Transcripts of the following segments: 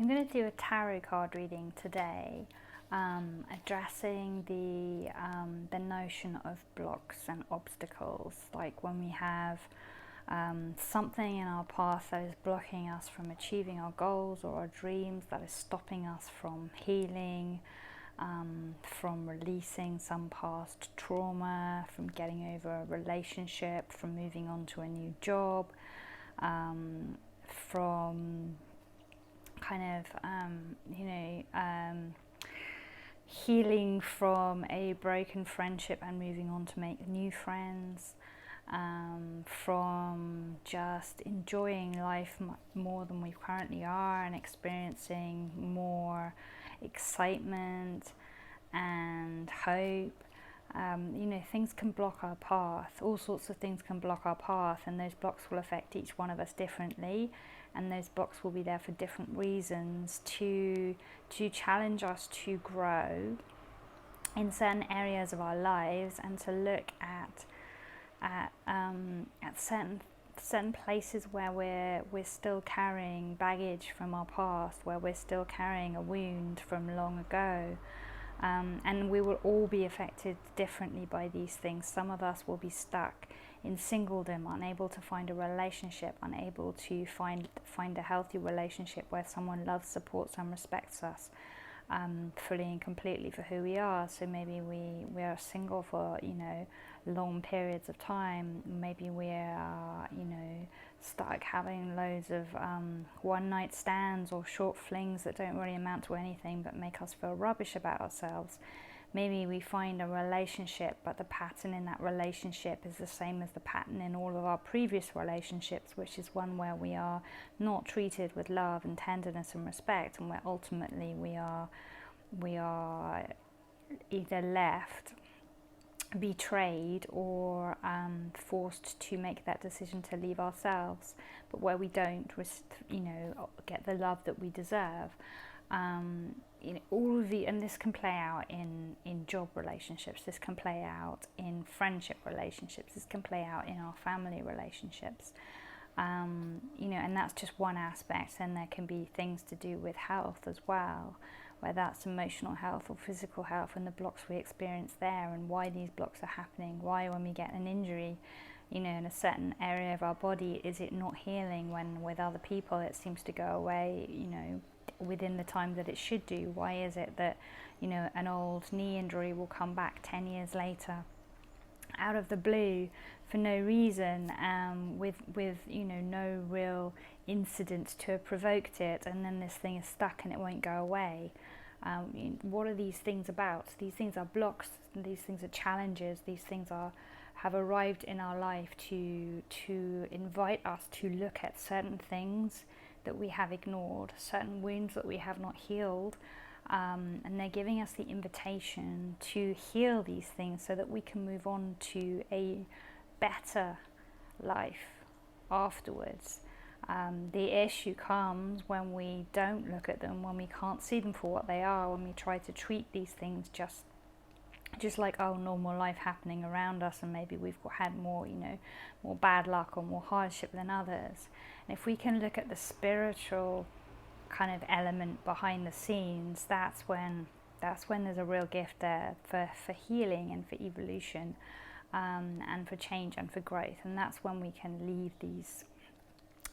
I'm going to do a tarot card reading today, addressing the notion of blocks and obstacles, like when we have something in our path that is blocking us from achieving our goals or our dreams, that is stopping us from healing, from releasing some past trauma, from getting over a relationship, from moving on to a new job, from kind of healing from a broken friendship and moving on to make new friends, from just enjoying life more than we currently are and experiencing more excitement and hope. Things can block our path. All sorts of things can block our path, and those blocks will affect each one of us differently, and those blocks will be there for different reasons to challenge us to grow in certain areas of our lives, and to look at certain places where we're still carrying baggage from our past, where we're still carrying a wound from long ago. And we will all be affected differently by these things. Some of us will be stuck in singledom, unable to find a relationship, unable to find a healthy relationship where someone loves, supports and respects us fully and completely for who we are. So maybe we are single for long periods of time. Maybe we are stuck having loads of one night stands or short flings that don't really amount to anything but make us feel rubbish about ourselves. Maybe we find a relationship, but the pattern in that relationship is the same as the pattern in all of our previous relationships, which is one where we are not treated with love and tenderness and respect, and where ultimately we are either left betrayed or forced to make that decision to leave ourselves, but where we don't get the love that we deserve. All of the, and this can play out in job relationships, this can play out in friendship relationships, this can play out in our family relationships, and that's just one aspect. And there can be things to do with health as well, whether that's emotional health or physical health, and the blocks we experience there, and why these blocks are happening. Why, when we get an injury, in a certain area of our body, is it not healing, when with other people it seems to go away, within the time that it should do? Why is it that, an old knee injury will come back 10 years later out of the blue for no reason, with no real incident to have provoked it, and then this thing is stuck and it won't go away? What are these things about? These things are blocks, these things are challenges, these things have arrived in our life to invite us to look at certain things that we have ignored, certain wounds that we have not healed, and they're giving us the invitation to heal these things so that we can move on to a better life afterwards. The issue comes when we don't look at them, when we can't see them for what they are, when we try to treat these things just like our normal life happening around us, and maybe we've had more bad luck or more hardship than others. And if we can look at the spiritual kind of element behind the scenes, that's when there's a real gift there for healing and for evolution, and for change and for growth. And that's when we can leave these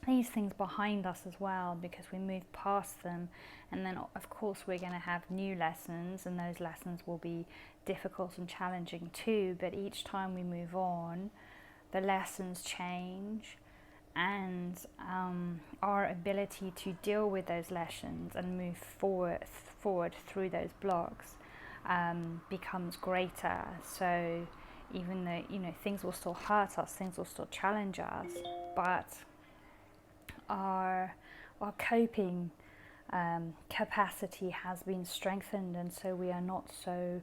things behind us as well, because we move past them. And then of course we're going to have new lessons, and those lessons will be difficult and challenging too, but each time we move on, the lessons change, and our ability to deal with those lessons and move forward through those blocks becomes greater. So even though things will still hurt us, things will still challenge us, but our coping capacity has been strengthened, and so we are not so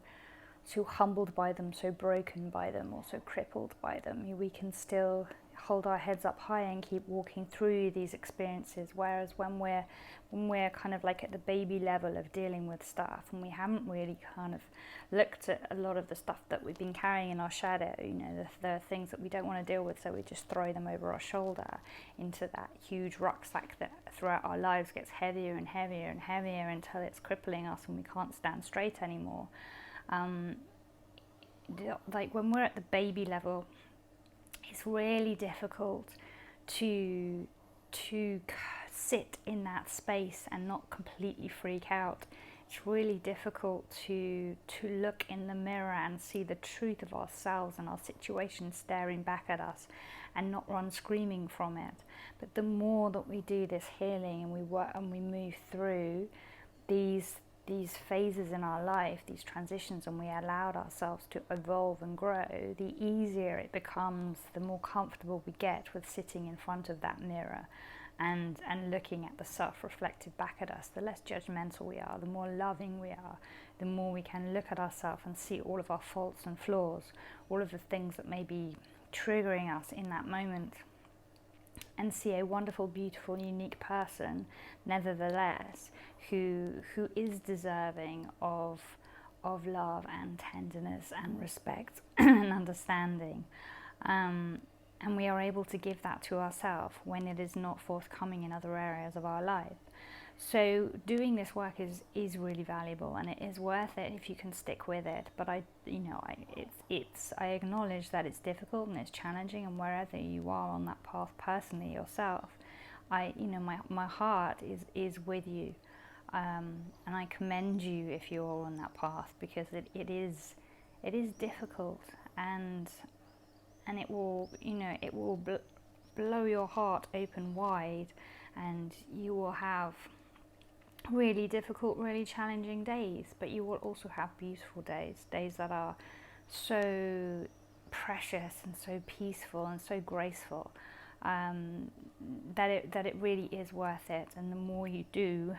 humbled by them, so broken by them, or so crippled by them. We can still hold our heads up high and keep walking through these experiences. Whereas when we're kind of like at the baby level of dealing with stuff, and we haven't really kind of looked at a lot of the stuff that we've been carrying in our shadow, you know, the things that we don't want to deal with, so we just throw them over our shoulder into that huge rucksack that throughout our lives gets heavier and heavier and heavier until it's crippling us and we can't stand straight anymore. Like when we're at the baby level, it's really difficult to sit in that space and not completely freak out. It's really difficult to look in the mirror and see the truth of ourselves and our situation staring back at us and not run screaming from it. But the more that we do this healing and we work and we move through these phases in our life, these transitions, and we allowed ourselves to evolve and grow, the easier it becomes, the more comfortable we get with sitting in front of that mirror and looking at the self reflected back at us. The less judgmental we are, the more loving we are, the more we can look at ourselves and see all of our faults and flaws, all of the things that may be triggering us in that moment, and see a wonderful, beautiful, unique person, nevertheless, who is deserving of love and tenderness and respect and understanding. And we are able to give that to ourselves when it is not forthcoming in other areas of our life. So doing this work is really valuable, and it is worth it if you can stick with it. But I acknowledge that it's difficult and it's challenging, and wherever you are on that path personally yourself, my heart is with you, and I commend you if you're on that path, because it is difficult, and it will blow your heart open wide, and you will have really difficult, really challenging days, but you will also have beautiful days that are so precious and so peaceful and so graceful, that it really is worth it. And the more you do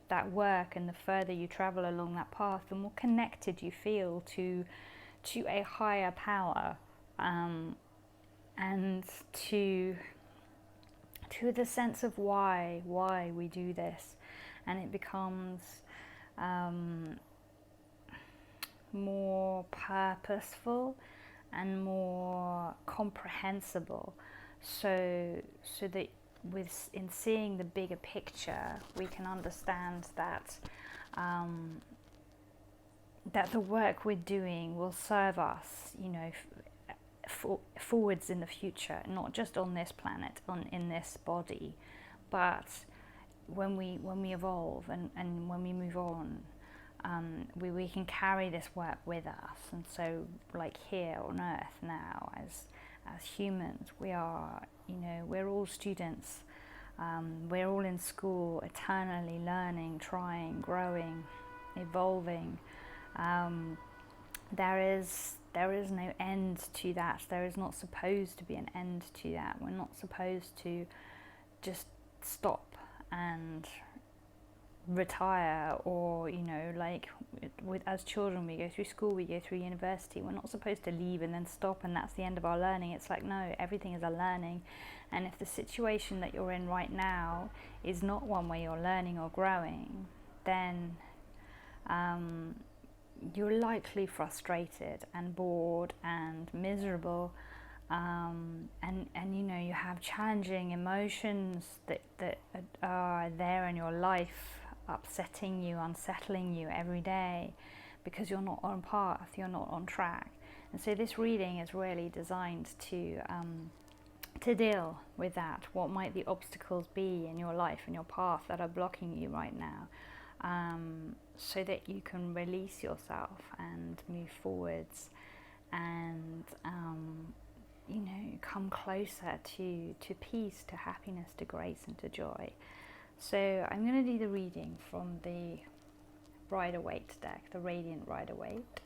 that work and the further you travel along that path, the more connected you feel to a higher power, and to the sense of why we do this. And it becomes more purposeful and more comprehensible, so that in seeing the bigger picture, we can understand that that the work we're doing will serve us, forwards in the future, not just on this planet, in this body, but when we evolve and when we move on, we can carry this work with us. And so, like here on Earth now, as humans, we are, we're all students. We're all in school, eternally learning, trying, growing, evolving. There is no end to that. There is not supposed to be an end to that. We're not supposed to just stop and retire, or as children we go through school, we go through university. We're not supposed to leave and then stop and that's the end of our learning. It's like, no, everything is a learning. And if the situation that you're in right now is not one where you're learning or growing, then you're likely frustrated and bored and miserable, and you have challenging emotions that are there in your life, upsetting you, unsettling you every day, because you're not on path, you're not on track. And so this reading is really designed to deal with that. What might the obstacles be in your life, in your path, that are blocking you right now, so that you can release yourself and move forwards and come closer to peace, to happiness, to grace and to joy. So I'm going to do the reading from the Rider-Waite deck, the Radiant Rider-Waite.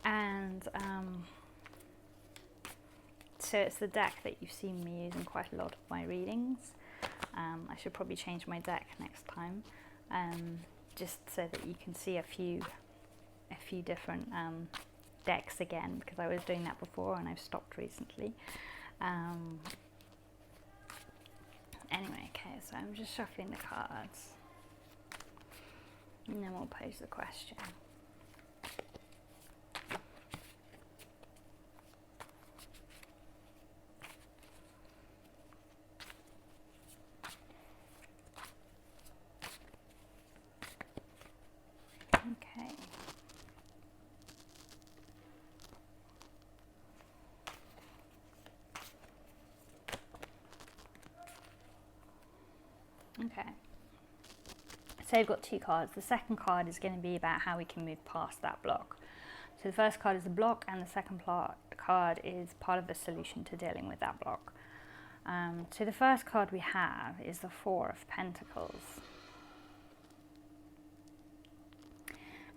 And so it's the deck that you've seen me use in quite a lot of my readings. I should probably change my deck next time, just so that you can see a few different decks again, because I was doing that before and I've stopped recently. Anyway, okay, so I'm just shuffling the cards and then we'll pose the question. Okay. Okay. So you've got two cards. The second card is going to be about how we can move past that block. So the first card is the block, and the second card is part of the solution to dealing with that block. So the first card we have is the Four of Pentacles.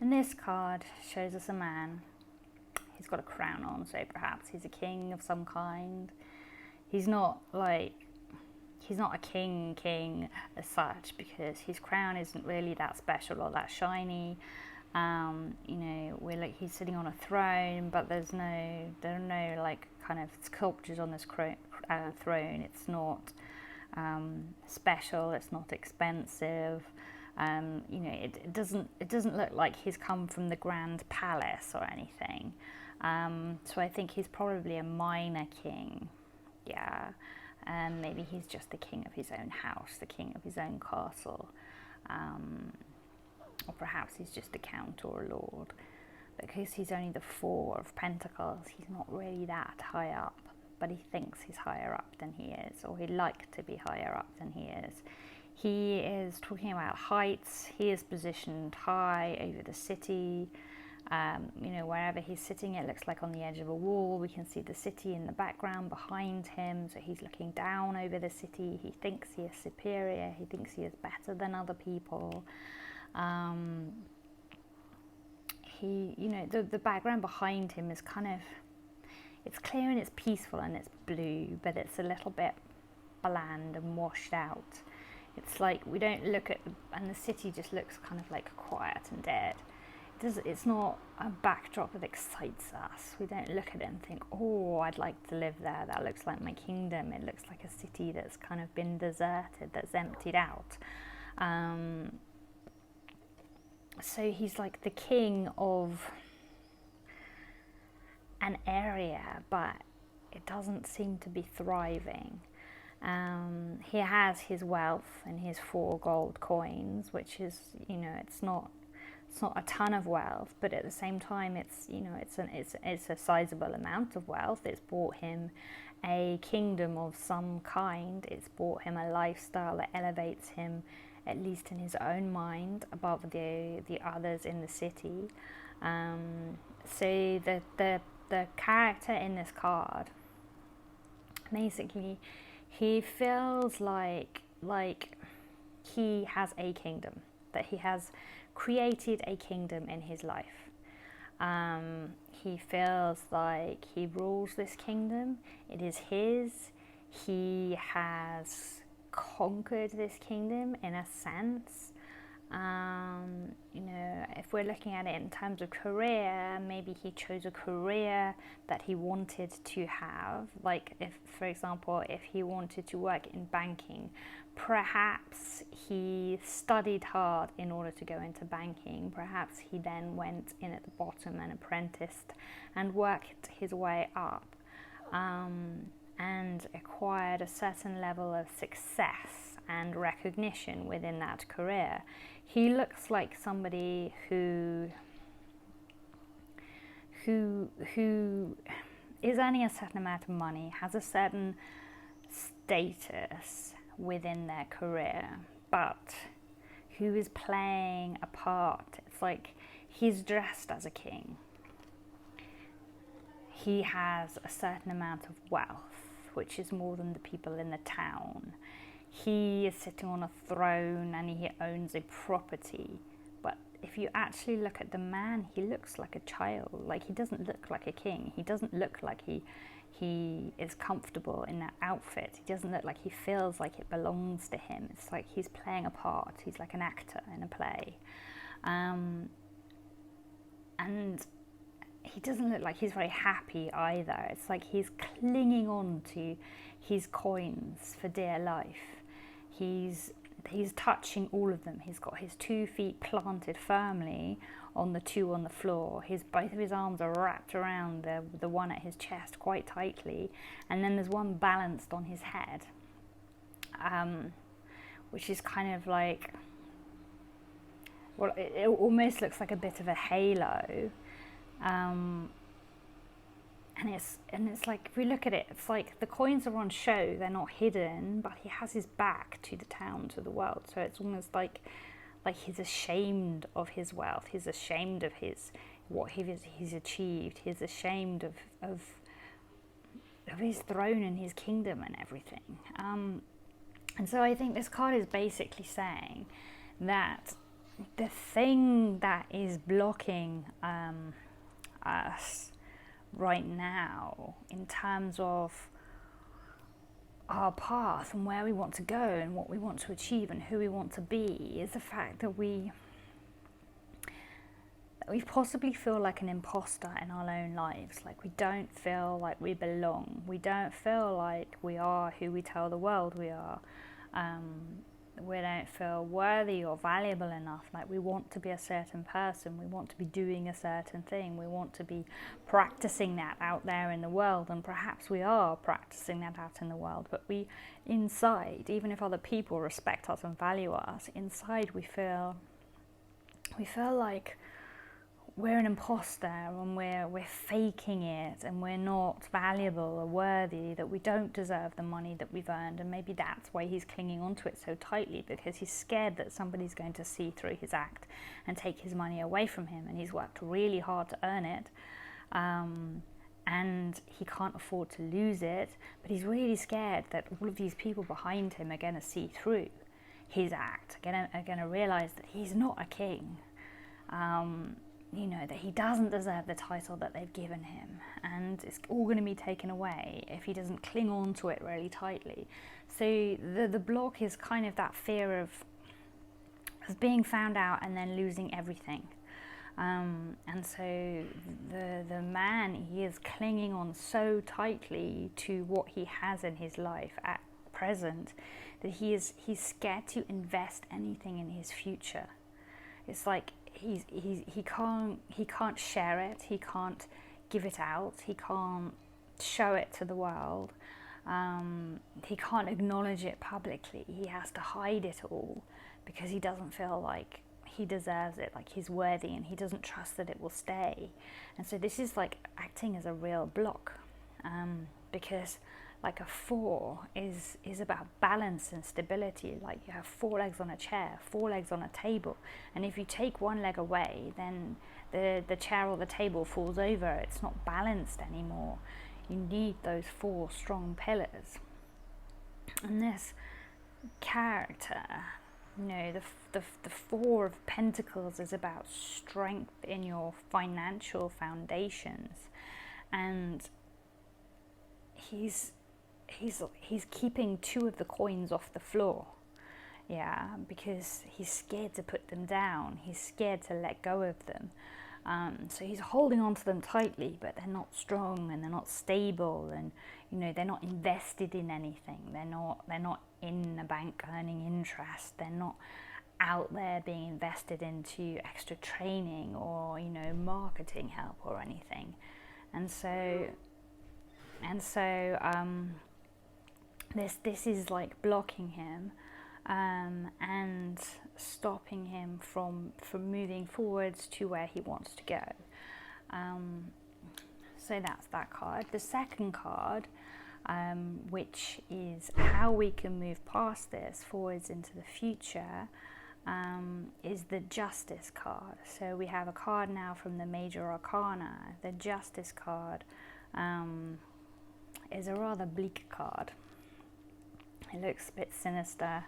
And this card shows us a man. He's got a crown on, so perhaps he's a king of some kind. He's not a king as such, because his crown isn't really that special or that shiny. You know, he's sitting on a throne, but there are no like kind of sculptures on this throne. It's not special. It's not expensive. You know, it doesn't look like he's come from the grand palace or anything. So I think he's probably a minor king. Yeah. Maybe he's just the king of his own house, the king of his own castle. Or perhaps he's just a count or a lord. Because he's only the Four of Pentacles, he's not really that high up. But he thinks he's higher up than he is, or he'd like to be higher up than he is. He is talking about heights. He is positioned high over the city. You know, wherever he's sitting, it looks like on the edge of a wall. We can see the city in the background behind him. So he's looking down over the city. He thinks he is superior. He thinks he is better than other people. You know, the background behind him is kind of, it's clear and it's peaceful and it's blue, but it's a little bit bland and washed out. It's like we don't look at, and the city just looks kind of like quiet and dead. It's not a backdrop that excites us. We don't look at it and think, oh, I'd like to live there. That looks like my kingdom. It looks like a city that's kind of been deserted, that's emptied out. So he's like the king of an area, but it doesn't seem to be thriving. He has his wealth and his 4 gold coins, which is, you know, it's not a ton of wealth, but at the same time, it's, you know, it's a sizable amount of wealth. It's bought him a kingdom of some kind. It's bought him a lifestyle that elevates him, at least in his own mind, above the others in the city. So the character in this card, basically, he feels like he has a kingdom, that he has created a kingdom in his life. He feels like he rules this kingdom. It is his. He has conquered this kingdom in a sense. You know, if we're looking at it in terms of career, maybe he chose a career that he wanted to have. Like, if, for example, if he wanted to work in banking, perhaps he studied hard in order to go into banking. Perhaps he then went in at the bottom and apprenticed and worked his way up, and acquired a certain level of success and recognition within that career. He looks like somebody who is earning a certain amount of money, has a certain status within their career, but who is playing a part. It's like he's dressed as a king. He has a certain amount of wealth, which is more than the people in the town. He is sitting on a throne and he owns a property. But if you actually look at the man, he looks like a child. Like, he doesn't look like a king. He doesn't look like he is comfortable in that outfit. He doesn't look like he feels like it belongs to him. It's like he's playing a part. He's like an actor in a play. And he doesn't look like he's very happy either. It's like he's clinging on to his coins for dear life. He's touching all of them. He's got his 2 feet planted firmly on the 2 on the floor. Both of his arms are wrapped around the one at his chest quite tightly, and then there's one balanced on his head, which is kind of like, well, it almost looks like a bit of a halo. And it's like, if we look at it, it's like the coins are on show, they're not hidden, but he has his back to the town, to the world. So it's almost like he's ashamed of his wealth, he's ashamed of what he's achieved, he's ashamed of his throne and his kingdom and everything. And so I think this card is basically saying that the thing that is blocking us right now in terms of our path and where we want to go and what we want to achieve and who we want to be is the fact that we possibly feel like an imposter in our own lives. Like we don't feel like we belong. We don't feel like we are who we tell the world we are. We don't feel worthy or valuable enough. Like we want to be a certain person, we want to be doing a certain thing, we want to be practicing that out there in the world, and perhaps we are practicing that out in the world, but we inside, even if other people respect us and value us, inside we feel like we're an imposter and we're faking it, and we're not valuable or worthy, that we don't deserve the money that we've earned. And maybe that's why he's clinging onto it so tightly, because he's scared that somebody's going to see through his act and take his money away from him, and he's worked really hard to earn it, and he can't afford to lose it, but he's really scared that all of these people behind him are going to see through his act, are going to realize that he's not a king, that he doesn't deserve the title that they've given him, and it's all going to be taken away if he doesn't cling on to it really tightly. So the block is kind of that fear of being found out and then losing everything. And so the man, he is clinging on so tightly to what he has in his life at present that he's scared to invest anything in his future. It's like he can't share it, he can't give it out, he can't show it to the world, he can't acknowledge it publicly. He has to hide it all because he doesn't feel like he deserves it, like he's worthy, and he doesn't trust that it will stay. And so this is like acting as a real block, because like a 4 is about balance and stability. Like you have 4 legs on a chair, 4 legs on a table, and if you take one leg away, then the chair or the table falls over. It's not balanced anymore. You need those 4 strong pillars. And this character, the 4 of Pentacles is about strength in your financial foundations, and he's keeping 2 of the coins off the floor, because he's scared to put them down. He's scared to let go of them. So he's holding on to them tightly, but they're not strong and they're not stable, and they're not invested in anything. They're not in a bank earning interest. They're not out there being invested into extra training or marketing help or anything. And so this is like blocking him and stopping him from moving forwards to where he wants to go. So that's that card. The second card, which is how we can move past this forwards into the future, is the Justice card. So we have a card now from the Major Arcana. The Justice card is a rather bleak card. It looks a bit sinister.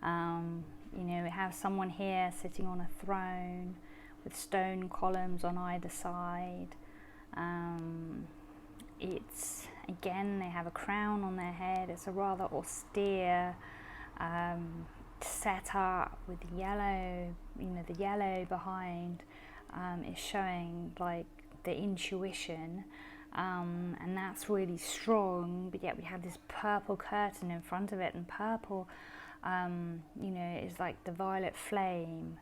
We have someone here sitting on a throne with stone columns on either side. It's, again, they have a crown on their head. It's a rather austere set up with yellow, the yellow behind is showing like the intuition, and that's really strong, but yet we have this purple curtain in front of it, and purple, you know, is like the violet flame.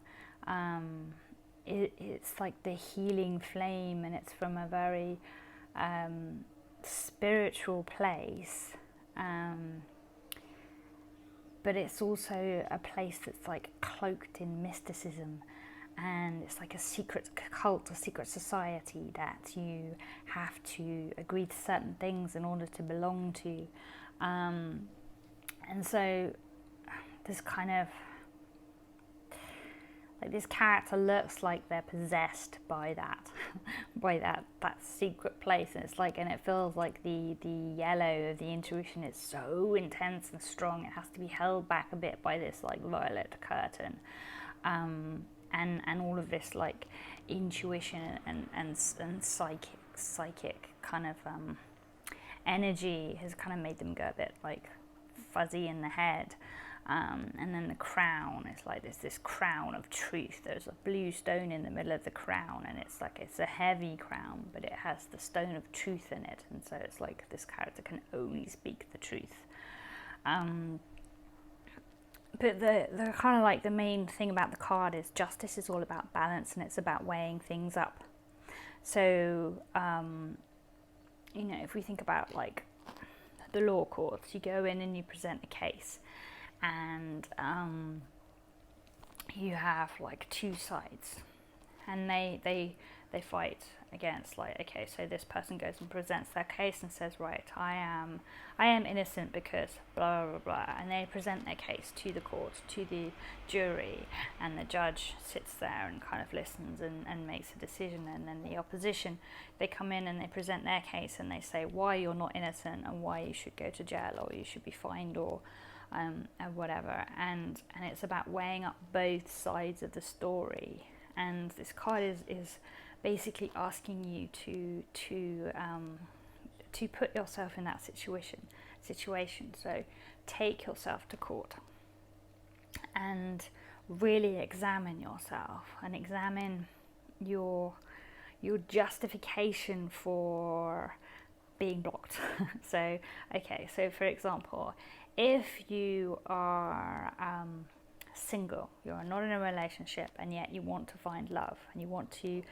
It's like the healing flame, and it's from a very spiritual place, but it's also a place that's like cloaked in mysticism, and it's like a secret cult, a secret society that you have to agree to certain things in order to belong to, and so this kind of like this character looks like they're possessed by that by that secret place, and it's like, and it feels like the yellow of the intuition is so intense and strong, it has to be held back a bit by this like violet curtain, and all of this like intuition and psychic kind of energy has kind of made them go a bit like fuzzy in the head. And then the crown is like this crown of truth. There's a blue stone in the middle of the crown, and it's like, it's a heavy crown, but it has the stone of truth in it, and so it's like this character can only speak the truth. But the kind of like the main thing about the card is justice is all about balance, and it's about weighing things up. So you know, if we think about like the law courts, you go in and you present a case, and you have like two sides, and they fight against, like, okay, so this person goes and presents their case and says, right, I am innocent because blah blah blah, and they present their case to the court, to the jury, and the judge sits there and kind of listens and makes a decision. And then the opposition, they come in and they present their case and they say why you're not innocent and why you should go to jail or you should be fined or whatever, and it's about weighing up both sides of the story. And this card is basically asking you to put yourself in that situation. So take yourself to court and really examine yourself and examine your justification for being blocked. So okay, so for example, if you are single, you're not in a relationship, and yet you want to find love, and you want to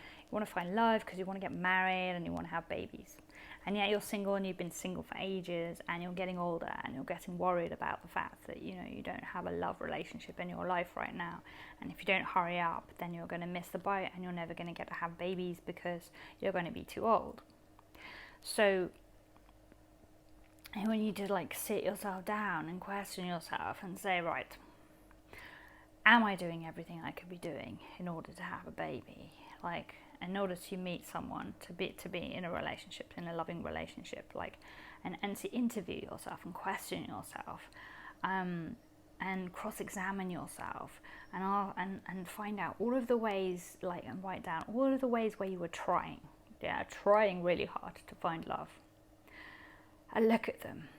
find love because you want to get married and you want to have babies, and yet you're single and you've been single for ages, and you're getting older and you're getting worried about the fact that, you know, you don't have a love relationship in your life right now, and if you don't hurry up, then you're going to miss the boat and you're never going to get to have babies because you're going to be too old. So and when you just like sit yourself down and question yourself and say, right, am I doing everything I could be doing in order to have a baby? Like, in order to meet someone, to be in a relationship, in a loving relationship, like, and to interview yourself and question yourself, and cross-examine yourself, and find out all of the ways, like, and write down all of the ways where you were trying really hard to find love. And look at them,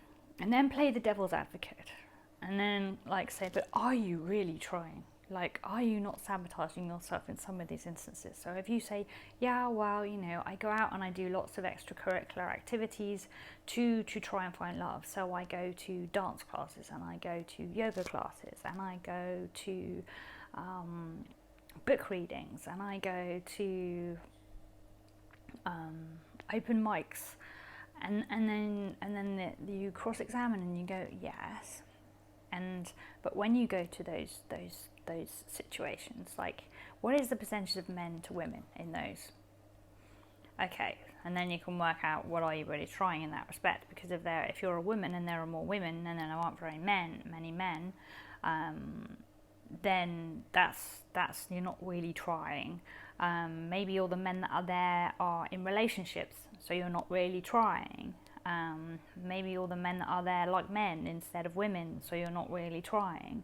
and then play the devil's advocate, and then like say, but are you really trying? Like, are you not sabotaging yourself in some of these instances? So if you say, yeah, well, you know, I go out and I do lots of extracurricular activities to try and find love. So I go to dance classes, and I go to yoga classes, and I go to book readings, and I go to open mics. And then you cross-examine and you go, yes, but when you go to those situations, like, what is the percentage of men to women in those? Okay, and then you can work out what are you really trying in that respect, because if you're a woman and there are more women and then there aren't very many men, then that's you're not really trying. Maybe all the men that are there are in relationships, so you're not really trying. Maybe all the men that are there like men instead of women, so you're not really trying.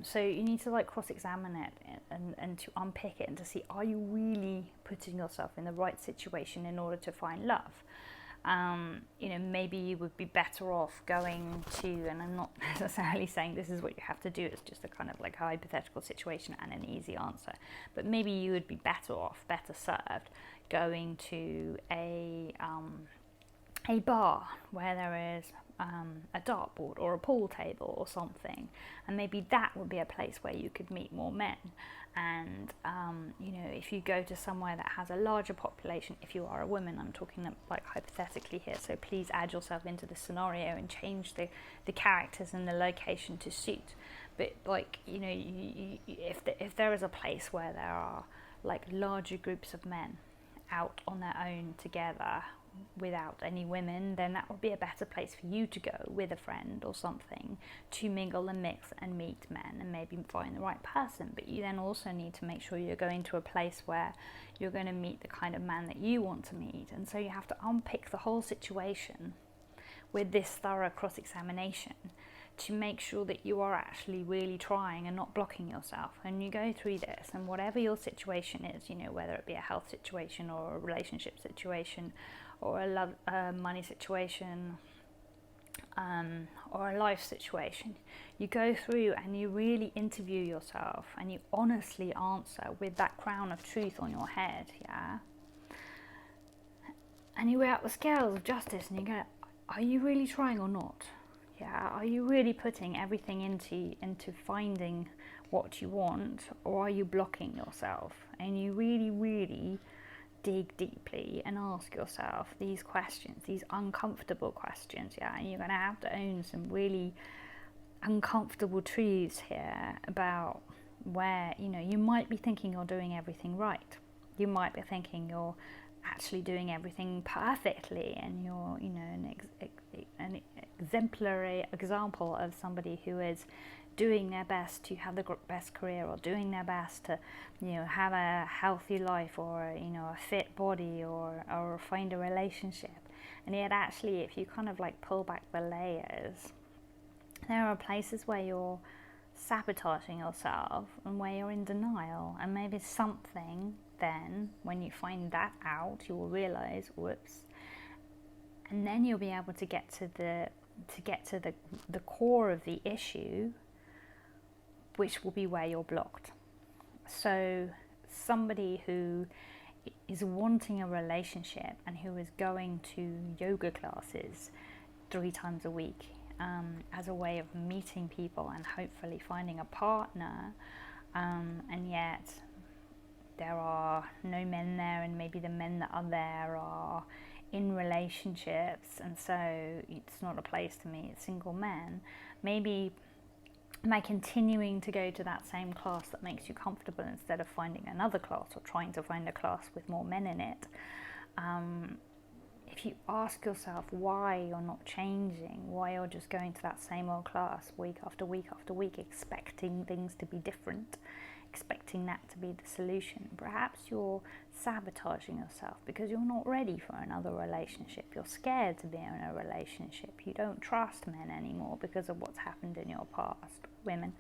So you need to like cross-examine it and to unpick it and to see, are you really putting yourself in the right situation in order to find love? Maybe you would be better off going to, and I'm not necessarily saying this is what you have to do, it's just a kind of like hypothetical situation and an easy answer, but maybe you would be better served going to a bar where there is a dartboard or a pool table or something, and maybe that would be a place where you could meet more men. And if you go to somewhere that has a larger population, if you are a woman, I'm talking like hypothetically here, so please add yourself into the scenario and change the characters and the location to suit. But if there is a place where there are like larger groups of men out on their own together without any women, then that would be a better place for you to go with a friend or something to mingle and mix and meet men and maybe find the right person. But you then also need to make sure you're going to a place where you're going to meet the kind of man that you want to meet. And so you have to unpick the whole situation with this thorough cross-examination to make sure that you are actually really trying and not blocking yourself. And you go through this, and whatever your situation is, whether it be a health situation or a relationship situation or a money situation or a life situation, you go through and you really interview yourself and you honestly answer with that crown of truth on your head, and you weigh out the scales of justice and you go, are you really trying or not? Are you really putting everything into finding what you want, or are you blocking yourself? And you really, really dig deeply and ask yourself these questions, these uncomfortable questions, and you're going to have to own some really uncomfortable truths here about where, you might be thinking you're doing everything right. You might be thinking you're actually doing everything perfectly and you're, an exemplary example of somebody who is doing their best to have the best career, or doing their best to have a healthy life, or a fit body, or find a relationship. And yet actually, if you kind of like pull back the layers, there are places where you're sabotaging yourself and where you're in denial. And maybe something then, when you find that out, you will realize, whoops, and then you'll be able to get to the core of the issue, which will be where you're blocked. So somebody who is wanting a relationship and who is going to yoga classes 3 times a week as a way of meeting people and hopefully finding a partner, and yet there are no men there, and maybe the men that are there are in relationships, and so it's not a place to meet single men. Maybe by continuing to go to that same class that makes you comfortable, instead of finding another class or trying to find a class with more men in it, if you ask yourself why you're not changing, why you're just going to that same old class week after week after week, expecting things to be different, expecting that to be the solution, perhaps you're sabotaging yourself because you're not ready for another relationship. You're scared to be in a relationship. You don't trust men anymore because of what's happened in your past, women.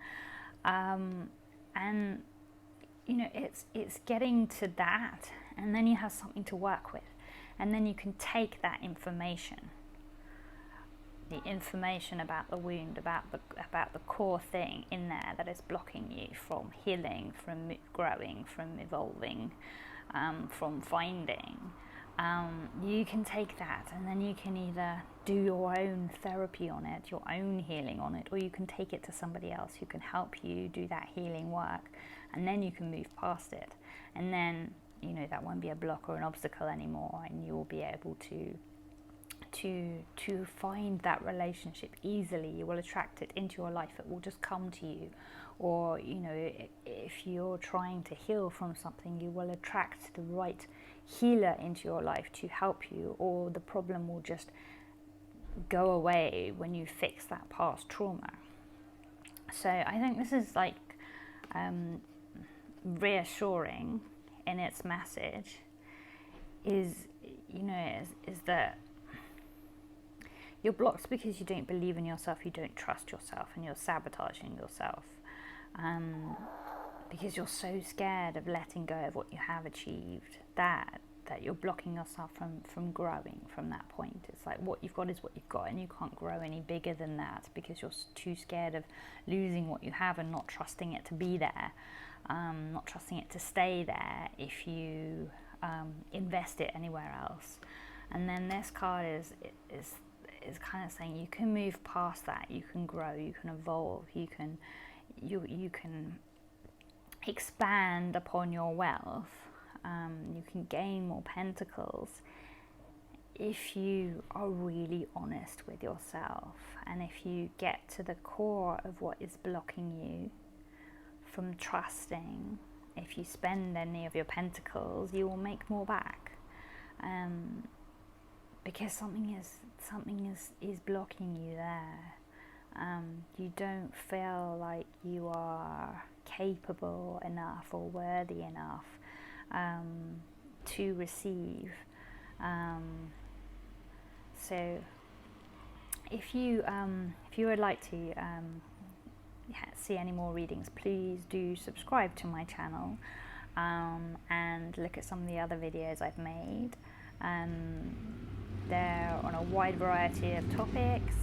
And it's getting to that, and then you have something to work with, and then you can take that information, the information about the wound, about the core thing in there that is blocking you from healing, from growing, from evolving, from finding. You can take that, and then you can either do your own therapy on it, your own healing on it, or you can take it to somebody else who can help you do that healing work, and then you can move past it, and then that won't be a block or an obstacle anymore, and you will be able to find that relationship easily. You will attract it into your life. It will just come to you. Or if you're trying to heal from something, you will attract the right healer into your life to help you, or the problem will just go away when you fix that past trauma. So I think this is like reassuring in its message, is that you're blocked because you don't believe in yourself, you don't trust yourself, and you're sabotaging yourself because you're so scared of letting go of what you have achieved that that you're blocking yourself from growing from that point. It's like what you've got is what you've got, and you can't grow any bigger than that because you're too scared of losing what you have and not trusting it to be there, not trusting it to stay there if you invest it anywhere else. And then this card is kind of saying you can move past that, you can grow, you can evolve, you can expand upon your wealth, you can gain more pentacles if you are really honest with yourself, and if you get to the core of what is blocking you from trusting. If you spend any of your pentacles, you will make more back, because something is blocking you there. You don't feel like you are capable enough or worthy enough to receive. So if you would like to see any more readings, please do subscribe to my channel, and look at some of the other videos I've made. They're on a wide variety of topics,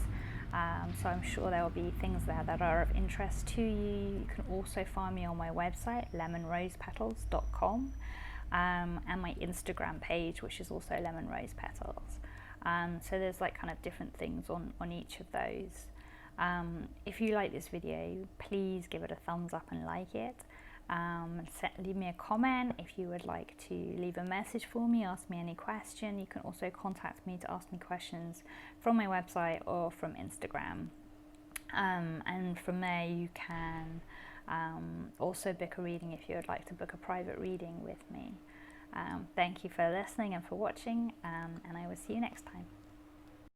so I'm sure there will be things there that are of interest to you. You can also find me on my website, lemonrosepetals.com, and my Instagram page, which is also lemonrosepetals. So there's like kind of different things on each of those. If you like this video, please give it a thumbs up and like it. Leave me a comment if you would like to leave a message for me, ask me any question. You can also contact me to ask me questions from my website or from Instagram, and from there you can also book a reading if you would like to book a private reading with me. Thank you for listening and for watching, and I will see you next time.